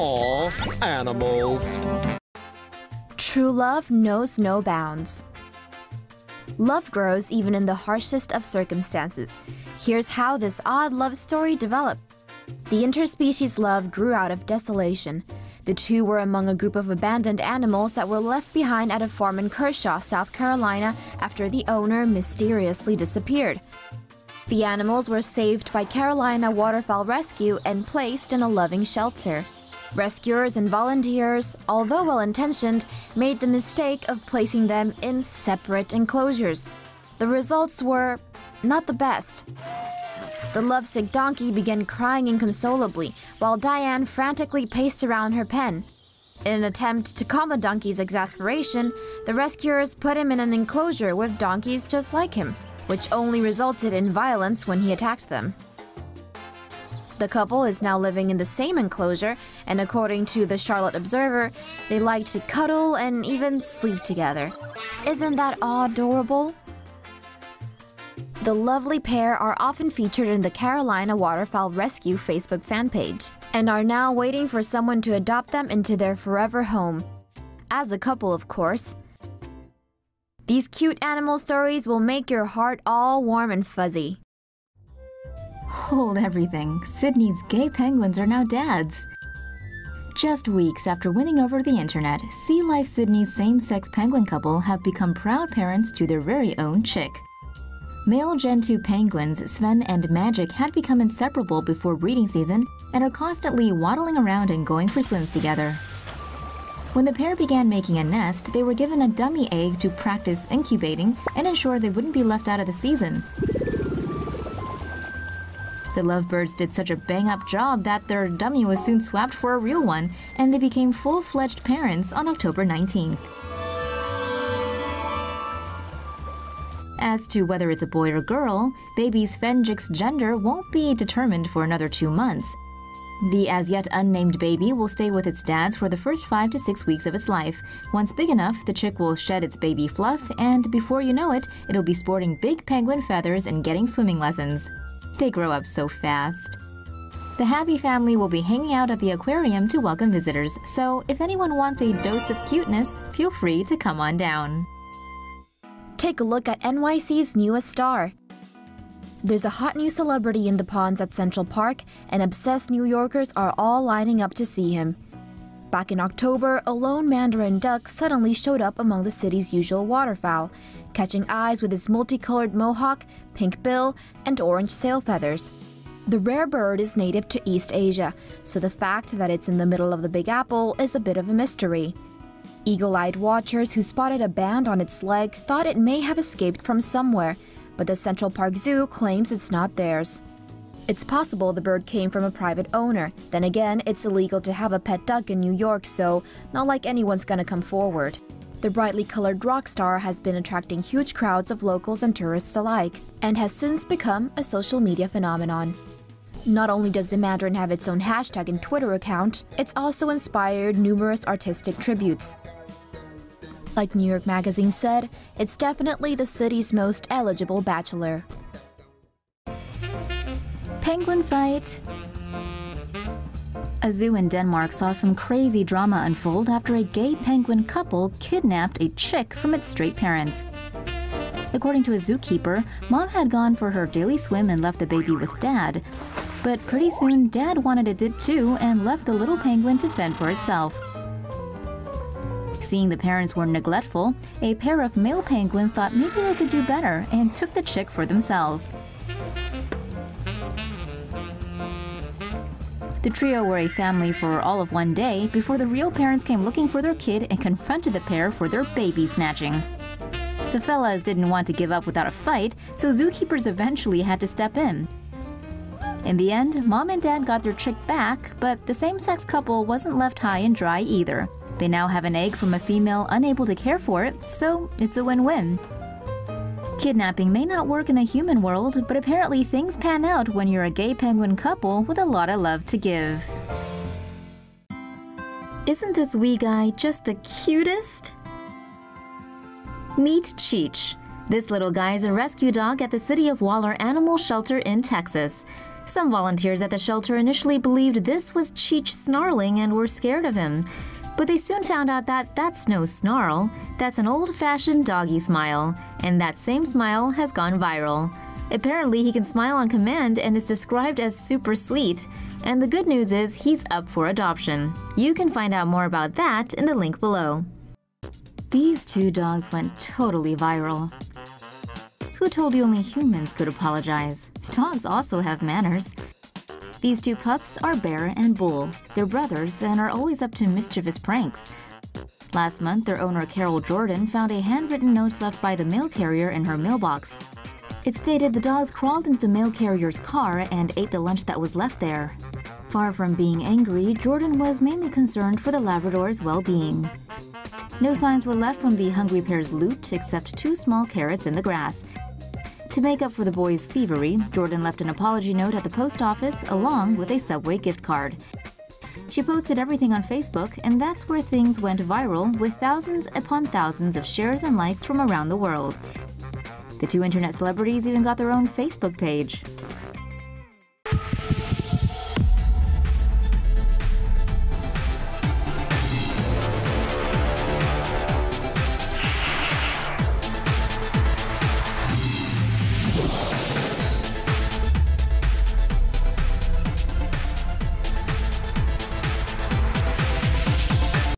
Aw, animals. True love knows no bounds. Love grows even in the harshest of circumstances. Here's how this odd love story developed. The interspecies love grew out of desolation. The two were among a group of abandoned animals that were left behind at a farm in Kershaw, South Carolina, after the owner mysteriously disappeared. The animals were saved by Carolina Waterfowl Rescue and placed in a loving shelter. Rescuers and volunteers, although well-intentioned, made the mistake of placing them in separate enclosures. The results were not the best. The lovesick donkey began crying inconsolably, while Diane frantically paced around her pen. In an attempt to calm the donkey's exasperation, the rescuers put him in an enclosure with donkeys just like him, which only resulted in violence when he attacked them. The couple is now living in the same enclosure, and according to the Charlotte Observer, they like to cuddle and even sleep together. Isn't that adorable? The lovely pair are often featured in the Carolina Waterfowl Rescue Facebook fan page and are now waiting for someone to adopt them into their forever home. As a couple, of course. These cute animal stories will make your heart all warm and fuzzy. Hold everything. Sydney's gay penguins are now dads. Just weeks after winning over the internet, Sea Life Sydney's same-sex penguin couple have become proud parents to their very own chick. Male Gen 2 penguins Sven and Magic had become inseparable before breeding season and are constantly waddling around and going for swims together. When the pair began making a nest, they were given a dummy egg to practice incubating and ensure they wouldn't be left out of the season. The lovebirds did such a bang-up job that their dummy was soon swapped for a real one, and they became full-fledged parents on October 19th. As to whether it's a boy or girl, baby Svenjik's gender won't be determined for another 2 months. The as-yet unnamed baby will stay with its dads for the first 5 to 6 weeks of its life. Once big enough, the chick will shed its baby fluff, and before you know it, it'll be sporting big penguin feathers and getting swimming lessons. They grow up so fast. The happy family will be hanging out at the aquarium to welcome visitors, so if anyone wants a dose of cuteness, feel free to come on down. Take a look at NYC's newest star. There's a hot new celebrity in the ponds at Central Park, and obsessed New Yorkers are all lining up to see him. Back in October, a lone mandarin duck suddenly showed up among the city's usual waterfowl, catching eyes with its multicolored mohawk, pink bill, and orange sail feathers. The rare bird is native to East Asia, so the fact that it's in the middle of the Big Apple is a bit of a mystery. Eagle-eyed watchers who spotted a band on its leg thought it may have escaped from somewhere, but the Central Park Zoo claims it's not theirs. It's possible the bird came from a private owner. Then again, it's illegal to have a pet duck in New York, so not like anyone's gonna come forward. The brightly colored rock star has been attracting huge crowds of locals and tourists alike, and has since become a social media phenomenon. Not only does the mandarin have its own hashtag and Twitter account, it's also inspired numerous artistic tributes. Like New York Magazine said, it's definitely the city's most eligible bachelor. Penguin fight. A zoo in Denmark saw some crazy drama unfold after a gay penguin couple kidnapped a chick from its straight parents. According to a zookeeper, Mom had gone for her daily swim and left the baby with Dad. But pretty soon, Dad wanted a dip too and left the little penguin to fend for itself. Seeing the parents were neglectful, a pair of male penguins thought maybe they could do better and took the chick for themselves. The trio were a family for all of one day before the real parents came looking for their kid and confronted the pair for their baby snatching. The fellas didn't want to give up without a fight, so zookeepers eventually had to step in. In the end, Mom and Dad got their chick back, but the same-sex couple wasn't left high and dry either. They now have an egg from a female unable to care for it, so it's a win-win. Kidnapping may not work in the human world, but apparently things pan out when you're a gay penguin couple with a lot of love to give. Isn't this wee guy just the cutest? Meet Cheech. This little guy is a rescue dog at the City of Waller Animal Shelter in Texas. Some volunteers at the shelter initially believed this was Cheech snarling and were scared of him. But they soon found out that that's no snarl, that's an old-fashioned doggy smile, and that same smile has gone viral. Apparently, he can smile on command and is described as super sweet. And the good news is he's up for adoption. You can find out more about that in the link below. These two dogs went totally viral. Who told you only humans could apologize? Dogs also have manners. These two pups are Bear and Bull. They're brothers and are always up to mischievous pranks. Last month, their owner Carol Jordan found a handwritten note left by the mail carrier in her mailbox. It stated the dogs crawled into the mail carrier's car and ate the lunch that was left there. Far from being angry, Jordan was mainly concerned for the Labrador's well-being. No signs were left from the hungry pair's loot except 2 small carrots in the grass. To make up for the boys' thievery, Jordan left an apology note at the post office along with a Subway gift card. She posted everything on Facebook, and that's where things went viral with thousands upon thousands of shares and likes from around the world. The 2 internet celebrities even got their own Facebook page.